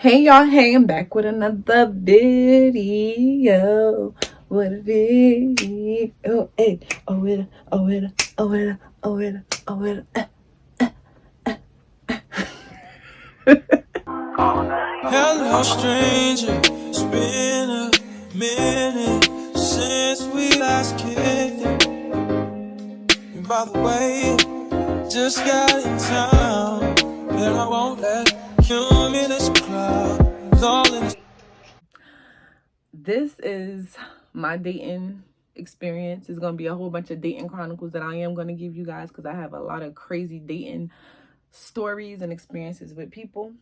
Hey y'all, hey, I'm back with another video. What a video. Hey, oh it, oh it, oh it, oh it, oh it. Hello, stranger. It's been a minute since we last kicked it. And by the way, just got in town, and I won't let cumulus clouds all in. This is my dating experience. It's going to be a whole bunch of dating chronicles that I am going to give you guys because I have a lot of crazy dating stories and experiences with people.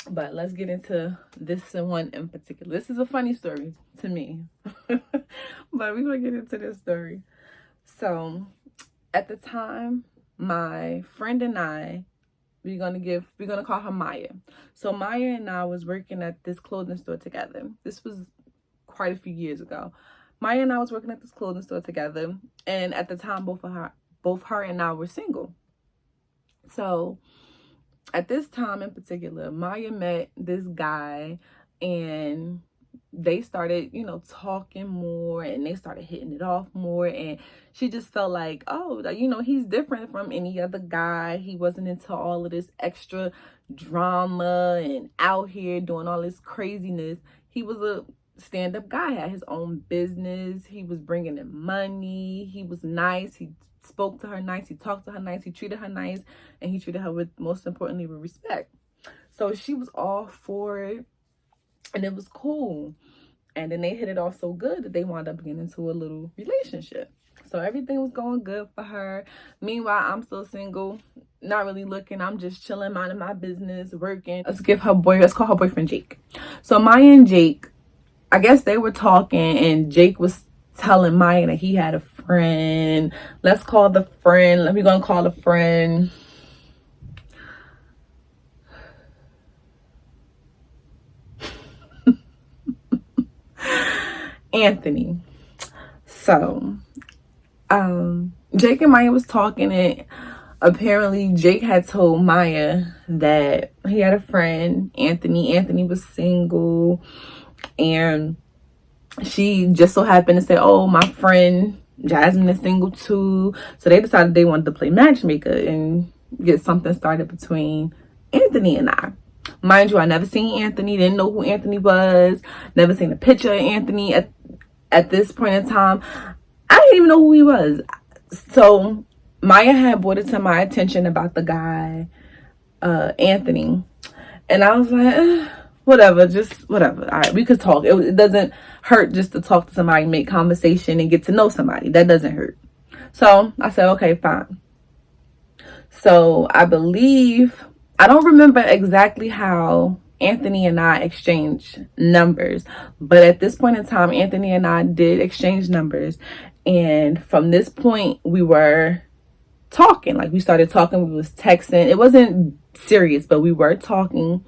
But let's get into this one in particular. This is a funny story to me, but we're going to get into this story. So at the time, my friend and I, we're gonna call her Maya. So Maya and I was working at this clothing store together. This was quite a few years ago. Maya and I was working at this clothing store together, and at the time, both her and I were single. So at this time in particular, Maya met this guy, and they started, talking more, and they started hitting it off more, and she just felt like, oh, he's different from any other guy. He wasn't into all of this extra drama and out here doing all this craziness. He was a stand-up guy, had his own business. He was bringing in money. He was nice. He spoke to her nice. He talked to her nice. He treated her nice, and he treated her with, most importantly, with respect. So she was all for it, and it was cool. And then they hit it off so good that they wound up getting into a little relationship. So everything was going good for her. Meanwhile, I'm still single, not really looking. I'm just chilling, minding my business, working. Let's call her boyfriend Jake. So Maya and Jake, I guess they were talking, and Jake was telling Maya that he had a friend. We're gonna call the friend Anthony. So Jake and Maya was talking, and apparently Jake had told Maya that he had a friend, Anthony. Anthony was single, and she just so happened to say, oh, my friend Jasmine is single too. So they decided they wanted to play matchmaker and get something started between Anthony and I. Mind you, I never seen Anthony, didn't know who Anthony was, never seen a picture of Anthony at this point in time. I didn't even know who he was. So Maya had brought it to my attention about the guy, Anthony. And I was like, whatever. All right, we could talk. It doesn't hurt just to talk to somebody, make conversation, and get to know somebody. That doesn't hurt. So I said, okay, fine. So I don't remember exactly how Anthony and I exchanged numbers, but at this point in time, Anthony and I did exchange numbers. And from this point, we were talking. Like, we started talking, we was texting. It wasn't serious, but we were talking.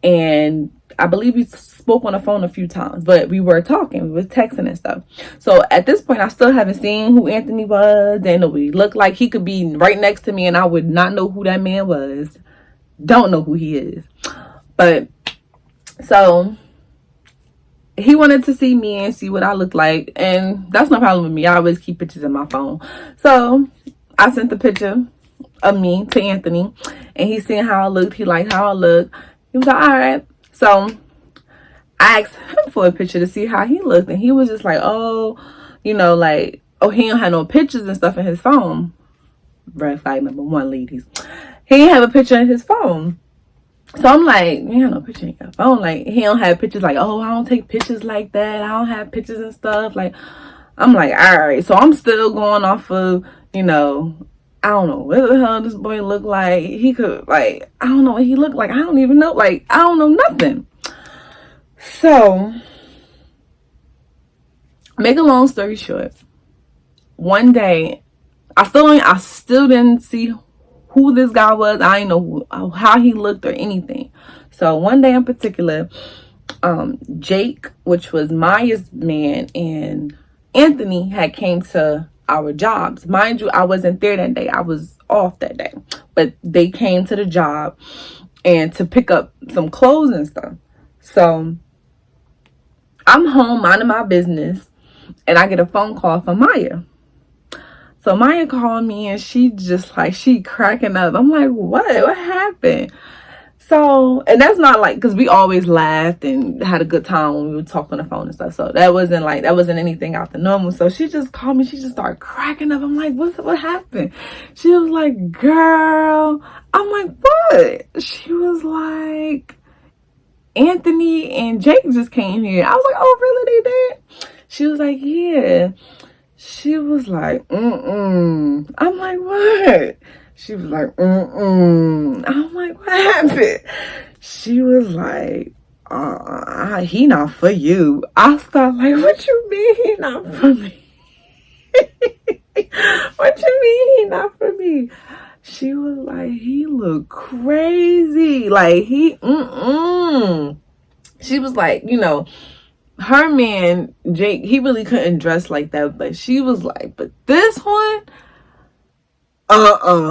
And I believe we spoke on the phone a few times, but we were talking, we was texting and stuff. So at this point, I still haven't seen who Anthony was. Didn't know what he looked like. He could be right next to me and I would not know who that man was. Don't know who he is. But so he wanted to see me and see what I looked like, and that's no problem with me. I always keep pictures in my phone. So I sent the picture of me to Anthony, and he seen how I looked. He liked how I looked. He was like, all right. So I asked him for a picture to see how he looked, and he was just like, oh, he don't have no pictures and stuff in his phone. Red flag number one, ladies. He didn't have a picture in his phone. So I'm like, you have no picture in your phone. Like, he don't have pictures. Like, oh, I don't take pictures like that. I don't have pictures and stuff. Like, I'm like, all right. So I'm still going off of, I don't know what the hell this boy looked like. He could, I don't know what he looked like. I don't even know. I don't know nothing. So, make a long story short, one day, I still didn't see who this guy was. I didn't know how he looked or anything. So one day in particular, Jake, which was Maya's man, and Anthony had came to our jobs. Mind you, I wasn't there that day. I was off that day. But they came to the job, and to pick up some clothes and stuff. So I'm home minding my business, and I get a phone call from Maya. So Maya called me, and she just like, she cracking up. I'm like, what happened? So, and that's not like, because we always laughed and had a good time when we would talk on the phone and stuff. So that wasn't anything out the normal. So she just called me. She just started cracking up. I'm like, what happened? She was like, girl. I'm like, what? She was like, Anthony and Jake just came here. I was like, oh, really? They did? She was like, yeah. She was like, I'm like, what? She was like, I'm like, what happened? She was like, he not for you. I started like, what you mean he not for me? What you mean he not for me? She was like, he look crazy. Like, She was like, her man, Jake, he really couldn't dress like that. But she was like, but this one,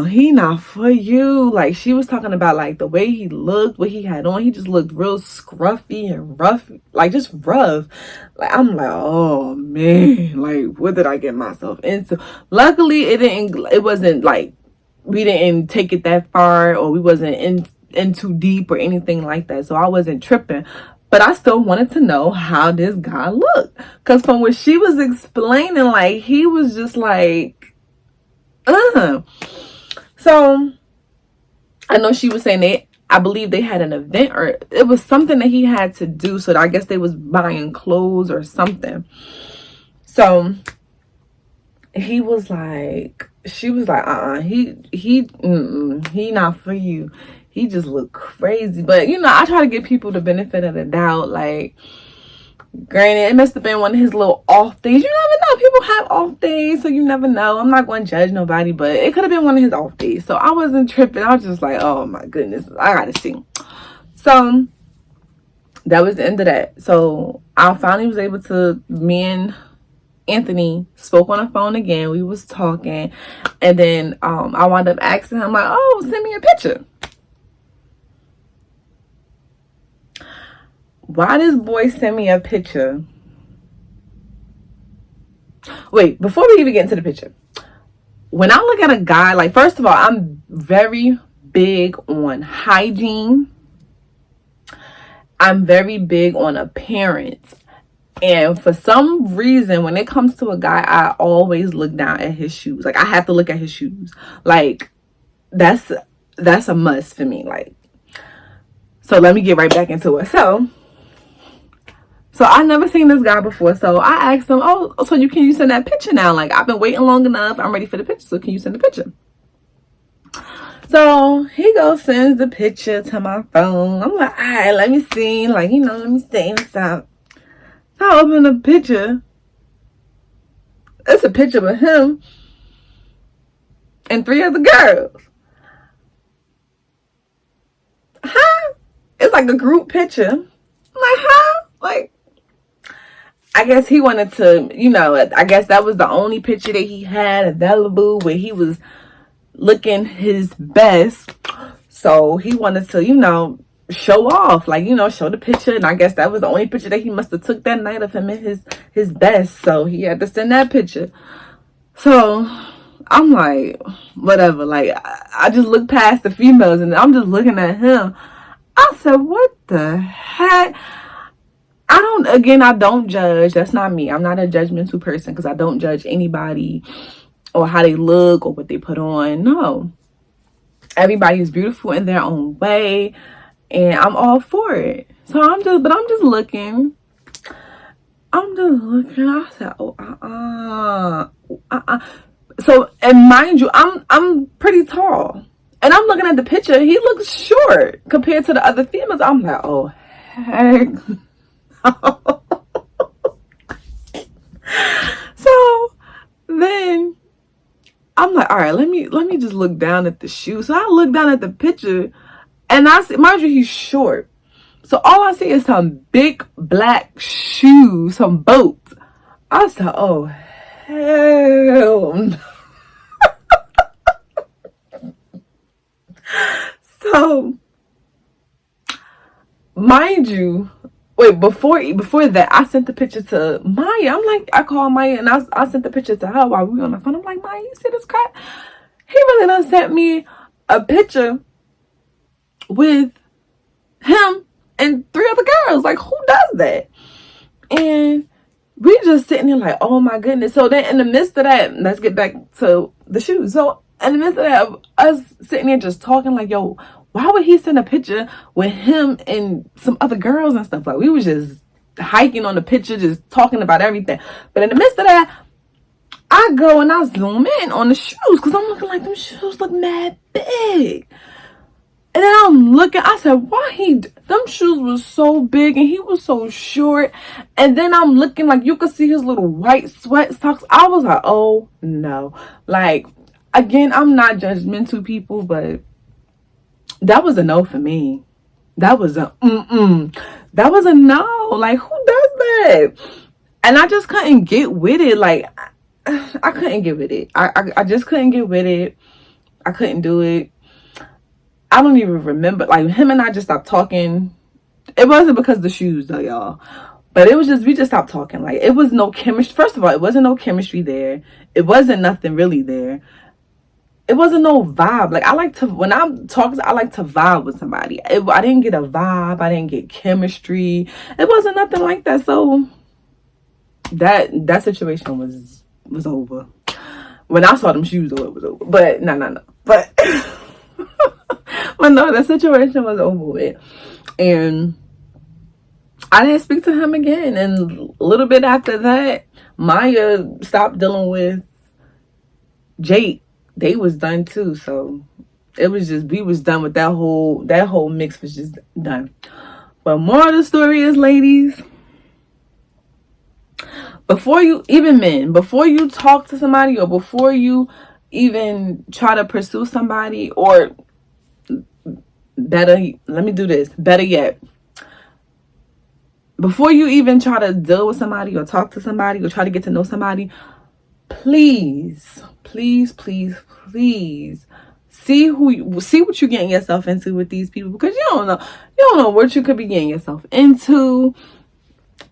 he not for you. Like, she was talking about like the way he looked, what he had on. He just looked real scruffy and rough, like just rough. Like, I'm like, oh man, like what did I get myself into? Luckily it wasn't like, we didn't take it that far, or we wasn't in too deep or anything like that. So I wasn't tripping. But I still wanted to know how this guy looked. Because from what she was explaining, like, he was just like, So, I know she was saying I believe they had an event, or it was something that he had to do. So I guess they was buying clothes or something. So, he was like, she was like, he not for you. He just looked crazy. But, I try to give people the benefit of the doubt. Like, granted, it must have been one of his little off days. You never know. People have off days, so you never know. I'm not going to judge nobody, but it could have been one of his off days. So I wasn't tripping. I was just like, oh my goodness, I got to see. So that was the end of that. So I finally was able to, me and Anthony spoke on the phone again. We was talking, and then I wound up asking him, like, oh, send me a picture. Why this boy send me a picture? Wait, before we even get into the picture, when I look at a guy, like, first of all, I'm very big on hygiene. I'm very big on appearance. And for some reason, when it comes to a guy, I always look down at his shoes. Like, I have to look at his shoes. Like, that's a must for me. Like, so let me get right back into it. So I never seen this guy before. So I asked him, oh, so can you send that picture now? Like, I've been waiting long enough. I'm ready for the picture. So can you send the picture? So he goes, sends the picture to my phone. I'm like, all right, let me see. Like, let me see what's up. So I open the picture. It's a picture of him and 3 other girls. Huh? It's like a group picture. I'm like, huh? Like, I guess he wanted to, I guess that was the only picture that he had available where he was looking his best. So he wanted to, show off, like, show the picture. And I guess that was the only picture that he must have took that night of him in his best. So he had to send that picture. So I'm like, whatever. Like, I just look past the females and I'm just looking at him. I said, what the heck? I don't judge. That's not me. I'm not a judgmental person because I don't judge anybody or how they look or what they put on. No. Everybody is beautiful in their own way, and I'm all for it. So I'm just looking. I said, oh, So, and mind you, I'm pretty tall, and I'm looking at the picture. He looks short compared to the other females. I'm like, oh, heck. So then I'm like, all right, let me just look down at the shoe. So I look down at the picture, and I see, mind you, he's short. So all I see is some big black shoes, some boats. I said, oh, hell no. So mind you, wait, before that, I sent the picture to Maya. I'm like, I called Maya and I sent the picture to her while we were on the phone. I'm like, Maya, you see this crap? He really done sent me a picture with him and 3 other girls. Like, who does that? And we just sitting there like, oh my goodness. So then in the midst of that, let's get back to the shoes. So in the midst of that, us sitting there just talking like, yo, why would he send a picture with him and some other girls and stuff? Like, we was just hiking on the picture, just talking about everything. But in the midst of that, I go and I zoom in on the shoes because I'm looking like them shoes look mad big. And then I'm looking, I said, why them shoes was so big and he was so short. And then I'm looking like you could see his little white sweat socks. I was like, oh no. Like, again, I'm not judgmental people, but that was a no for me. That was a That was a no. Like, who does that? And I just couldn't get with it. Like, I couldn't get with it. I just couldn't get with it. I couldn't do it. I don't even remember. Like, him and I just stopped talking. It wasn't because of the shoes, though, y'all. But it was just, we just stopped talking. Like, it was no chemistry. First of all, it wasn't no chemistry there. It wasn't nothing really there. It wasn't no vibe. Like, I like to, when I'm talking, I like to vibe with somebody. I didn't get a vibe. I didn't get chemistry. It wasn't nothing like that. So, that situation was over. When I saw them shoes, though, it was over. But, no. But... But no, the situation was over with. And I didn't speak to him again. And a little bit after that, Maya stopped dealing with Jake. They was done too. So it was just, we was done with that whole mix was just done. But more of the story is, ladies, before you talk to somebody or before you even try to pursue somebody, or better yet, before you even try to deal with somebody or talk to somebody or try to get to know somebody, please see what you're getting yourself into with these people, because you don't know what you could be getting yourself into,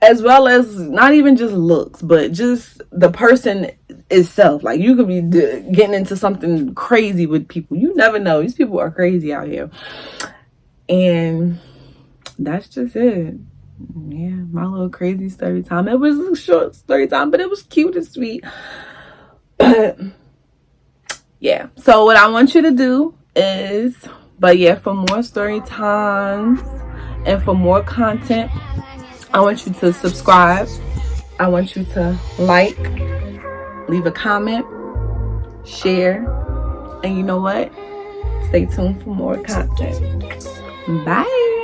as well as not even just looks, but just the person itself. Like, you could be getting into something crazy with people. You never know. These people are crazy out here. And that's just it. Yeah, my little crazy story time. It was a short story time, but it was cute and sweet. But yeah, so what I want you to do is, for more story times and for more content, I want you to subscribe. I want you to like, leave a comment, share, and you know what? Stay tuned for more content. Bye.